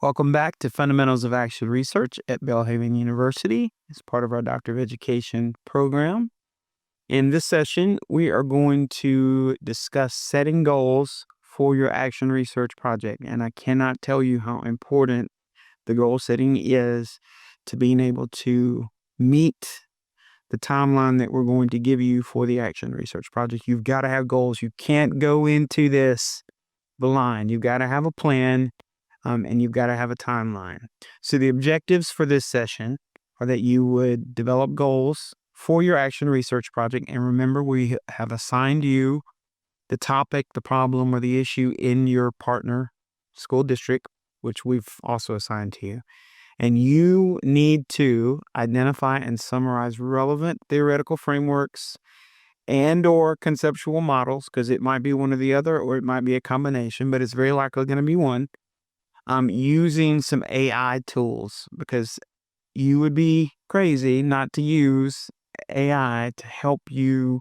Welcome back to Fundamentals of Action Research at Belhaven University as part of our Doctor of Education program. In this session, we are going to discuss setting goals for your action research project. And I cannot tell you how important the goal setting is to being able to meet the timeline that we're going to give you for the action research project. You've got to have goals. You can't go into this blind. You've got to have a plan. And you've got to have a timeline. So the objectives for this session are that you would develop goals for your action research project. And remember, we have assigned you the topic, the problem, or the issue in your partner school district, which we've also assigned to you. And you need to identify and summarize relevant theoretical frameworks and or conceptual models, because it might be one or the other, or it might be a combination, but it's very likely going to be one. Using some AI tools, because you would be crazy not to use AI to help you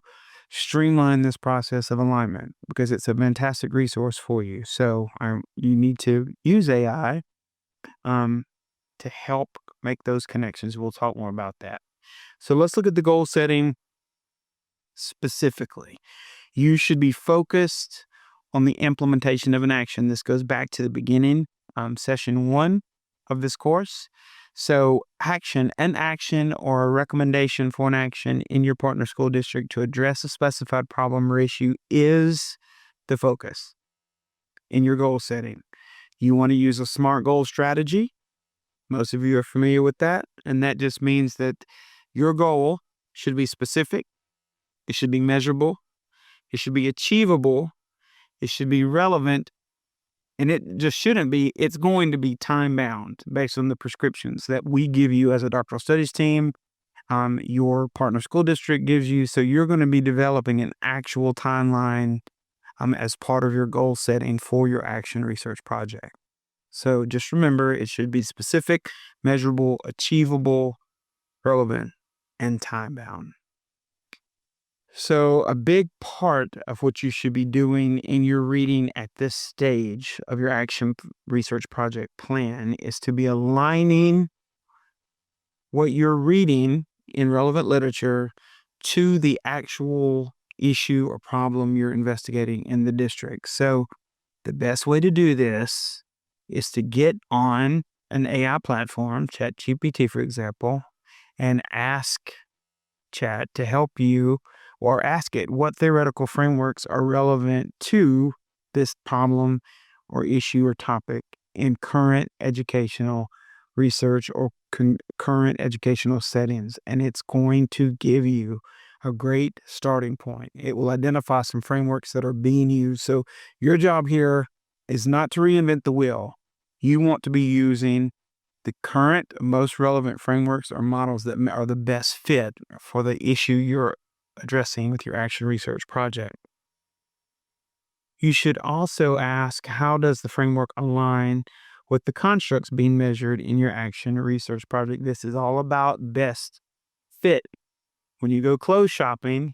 streamline this process of alignment, because it's a fantastic resource for you. So you need to use AI to help make those connections. We'll talk more about that. So let's look at the goal setting specifically. You should be focused on the implementation of an action. This goes back to the beginning. Session 1 of this course. So an action or a recommendation for an action in your partner school district to address a specified problem or issue is the focus in your goal setting. You want to use a SMART goal strategy. Most of you are familiar with that. And that just means that your goal should be specific. It should be measurable. It should be achievable. It should be relevant. And it just shouldn't be, it's going to be time-bound based on the prescriptions that we give you as a doctoral studies team, your partner school district gives you. So you're going to be developing an actual timeline as part of your goal setting for your action research project. So just remember, it should be specific, measurable, achievable, relevant, and time-bound. So a big part of what you should be doing in your reading at this stage of your action research project plan is to be aligning what you're reading in relevant literature to the actual issue or problem you're investigating in the district. So the best way to do this is to get on an AI platform, ChatGPT, for example, and ask Chat to help you, or ask it what theoretical frameworks are relevant to this problem or issue or topic in current educational research or current educational settings. And it's going to give you a great starting point. It will identify some frameworks that are being used. So your job here is not to reinvent the wheel. You want to be using the current most relevant frameworks or models that are the best fit for the issue you're addressing with your action research project. You should also ask, how does the framework align with the constructs being measured in your action research project? This is all about best fit. When you go clothes shopping,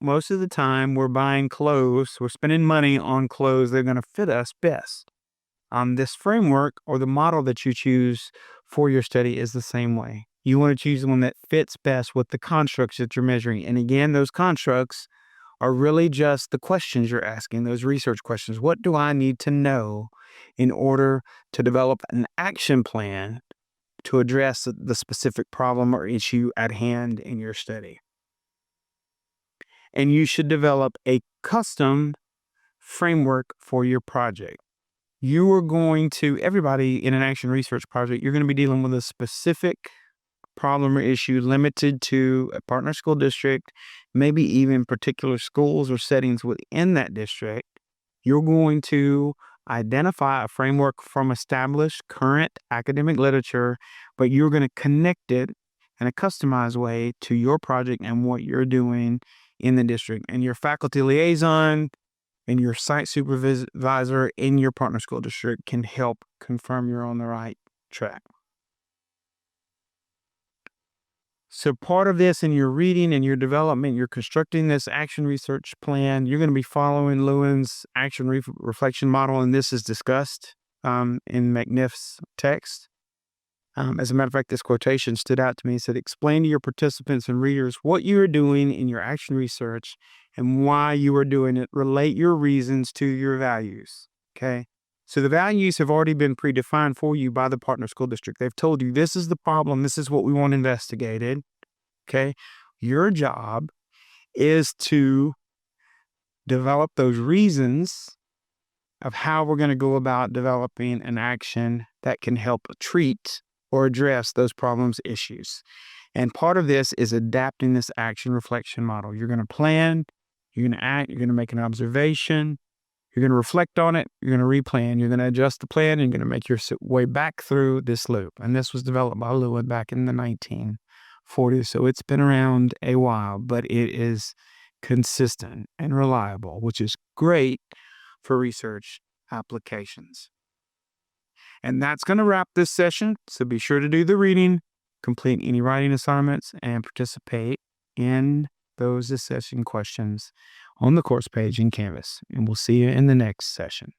most of the time we're buying clothes, we're spending money on clothes that are going to fit us best. This framework or the model that you choose for your study is the same way. You want to choose the one that fits best with the constructs that you're measuring. And again, those constructs are really just the questions you're asking, those research questions. What do I need to know in order to develop an action plan to address the specific problem or issue at hand in your study? And you should develop a custom framework for your project. Everybody in an action research project, you're going to be dealing with a specific problem or issue limited to a partner school district, maybe even particular schools or settings within that district. You're going to identify a framework from established current academic literature, but you're going to connect it in a customized way to your project and what you're doing in the district. And your faculty liaison and your site supervisor in your partner school district can help confirm you're on the right track. So part of this in your reading and your development, you're constructing this action research plan. You're going to be following Lewin's action reflection model, and this is discussed in McNiff's text. As a matter of fact, this quotation stood out to me. It said, explain to your participants and readers what you are doing in your action research and why you are doing it. Relate your reasons to your values. Okay. So the values have already been predefined for you by the partner school district. They've told you this is the problem. This is what we want investigated. Okay. Your job is to develop those reasons of how we're going to go about developing an action that can help treat or address those problems, issues. And part of this is adapting this action reflection model. You're going to plan, you're going to act, you're going to make an observation, you're going to reflect on it, you're going to replan, you're going to adjust the plan, and you're going to make your way back through this loop. And this was developed by Lewin back in the 1940s. So it's been around a while, but it is consistent and reliable, which is great for research applications. And that's going to wrap this session. So be sure to do the reading, complete any writing assignments, and participate in those session questions on the course page in Canvas. And we'll see you in the next session.